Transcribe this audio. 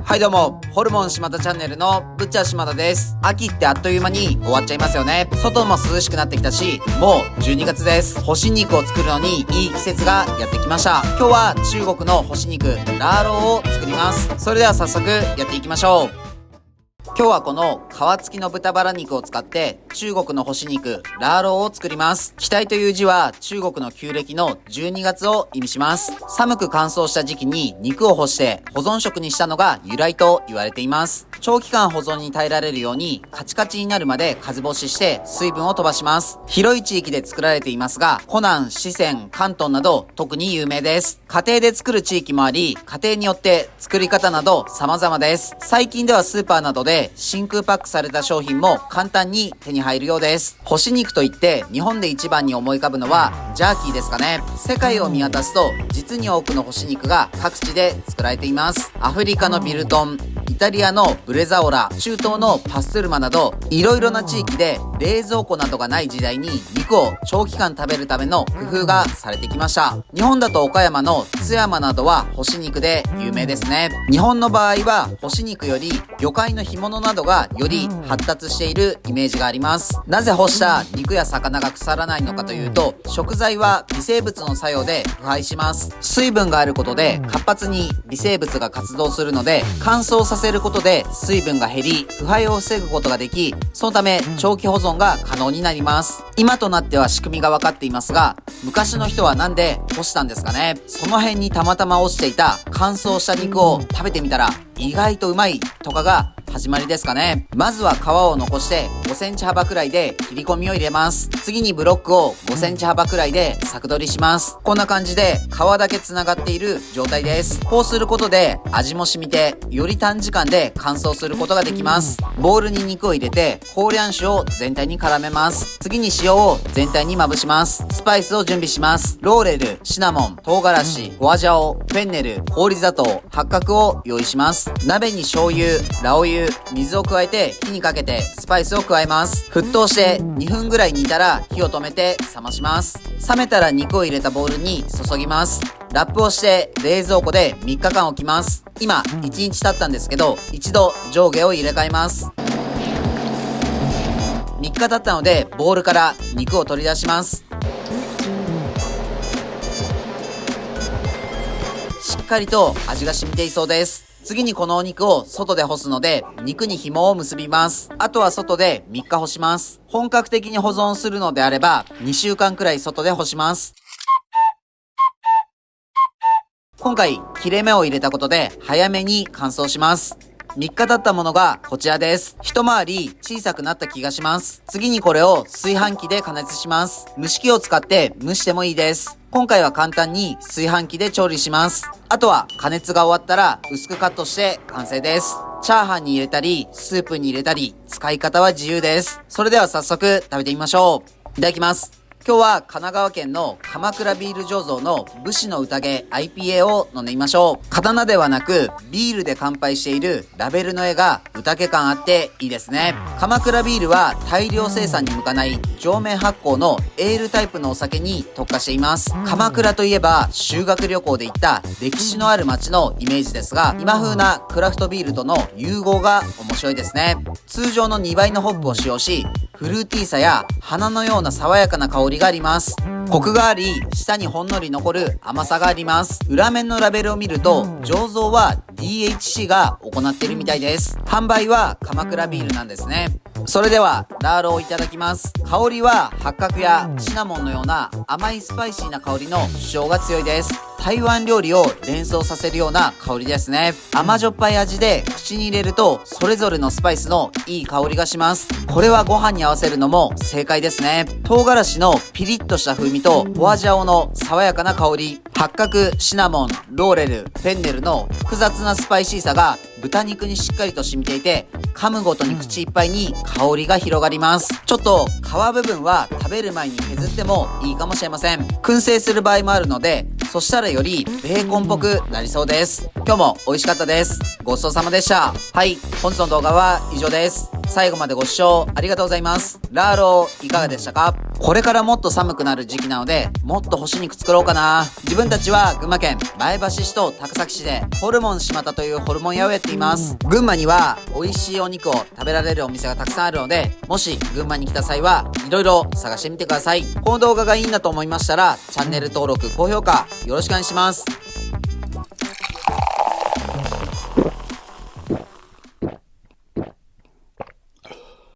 はいどうも、ホルモン島田チャンネルのぶっちゃ島田です。秋ってあっという間に終わっちゃいますよね。外も涼しくなってきたし、もう12月です。干し肉を作るのにいい季節がやってきました。今日は中国の干し肉、ラーローを作ります。それでは早速やっていきましょう。今日はこの皮付きの豚バラ肉を使って中国の干し肉、ラーローを作ります。期待という字は中国の旧暦の12月を意味します。寒く乾燥した時期に肉を干して保存食にしたのが由来と言われています。長期間保存に耐えられるようにカチカチになるまで風干しして水分を飛ばします。広い地域で作られていますが、湖南、四川、広東など特に有名です。家庭で作る地域もあり、家庭によって作り方など様々です。最近ではスーパーなどで真空パックされた商品も簡単に手に入るようです。干し肉といって日本で一番に思い浮かぶのはジャーキーですかね。世界を見渡すと実に多くの干し肉が各地で作られています。アフリカのビルトン、イタリアのブレザオラ、中東のパストゥルマなどいろいろな地域で冷蔵庫などがない時代に肉を長期間食べるための工夫がされてきました。日本だと岡山の津山などは干し肉で有名ですね。日本の場合は干し肉より魚介の干物などがより発達しているイメージがあります。なぜ干した肉や魚が腐らないのかというと、食材は微生物の作用で腐敗します。水分があることで活発に微生物が活動するので、乾燥させることで水分が減り腐敗を防ぐことができ、そのため長期保存が可能になります。今となっては仕組みが分かっていますが、昔の人はなんで干したんですかね。その辺にたまたま落ちていた乾燥した肉を食べてみたら意外とうまいとかが始まりですかね。まずは皮を残して5センチ幅くらいで切り込みを入れます。次にブロックを5センチ幅くらいで柵取りします。こんな感じで皮だけ繋がっている状態です。こうすることで味も染みてより短時間で乾燥することができます。ボウルに肉を入れてコーリャン酒を全体に絡めます。次に塩を全体にまぶします。スパイスを準備します。ローレル、シナモン、唐辛子、ホアジャオ、フェンネル、氷砂糖、八角を用意します。鍋に醤油、ラオ油、水を加えて火にかけてスパイスを加えます。沸騰して2分ぐらい煮たら火を止めて冷まします。冷めたら肉を入れたボウルに注ぎます。ラップをして冷蔵庫で3日間置きます。今1日経ったんですけど、一度上下を入れ替えます。3日経ったのでボウルから肉を取り出します。しっかりと味が染みていそうです。次にこのお肉を外で干すので、肉に紐を結びます。あとは外で3日干します。本格的に保存するのであれば、2週間くらい外で干します。今回、切れ目を入れたことで、早めに乾燥します。3日経ったものがこちらです。一回り小さくなった気がします。次にこれを炊飯器で加熱します。蒸し器を使って蒸してもいいです。今回は簡単に炊飯器で調理します。あとは加熱が終わったら薄くカットして完成です。チャーハンに入れたり、スープに入れたり、使い方は自由です。それでは早速食べてみましょう。いただきます。今日は神奈川県の鎌倉ビール醸造の武士の宴 IPA を飲んでみましょう。刀ではなくビールで乾杯しているラベルの絵が宴感あっていいですね。鎌倉ビールは大量生産に向かない上面発酵のエールタイプのお酒に特化しています。鎌倉といえば修学旅行で行った歴史のある街のイメージですが、今風なクラフトビールとの融合が面白いですね。通常の2倍のホップを使用し、フルーティーさや花のような爽やかな香りがあります。コクがあり、舌にほんのり残る甘さがあります。裏面のラベルを見ると、醸造は DHC が行っているみたいです。販売は鎌倉ビールなんですね。それではラーローをいただきます。香りは八角やシナモンのような甘いスパイシーな香りの主張が強いです。台湾料理を連想させるような香りですね。甘じょっぱい味で口に入れるとそれぞれのスパイスのいい香りがします。これはご飯に合わせるのも正解ですね。唐辛子のピリッとした風味とホアジャオの爽やかな香り、八角、シナモン、ローレル、フェンネルの複雑なスパイシーさが豚肉にしっかりと染みていて、噛むごとに口いっぱいに香りが広がります。ちょっと皮部分は食べる前に削ってもいいかもしれません。燻製する場合もあるので、そしたらよりベーコンっぽくなりそうです。今日も美味しかったです。ごちそうさまでした。はい、本日の動画は以上です。最後までご視聴ありがとうございます。ラーローいかがでしたか？これからもっと寒くなる時期なので、もっと干し肉作ろうかな。自分たちは群馬県前橋市と高崎市でホルモン島田というホルモン屋をやっています。群馬には美味しいお肉を食べられるお店がたくさんあるので、もし群馬に来た際はいろいろ探してみてください。この動画がいいなと思いましたら、チャンネル登録、高評価よろしくお願いします。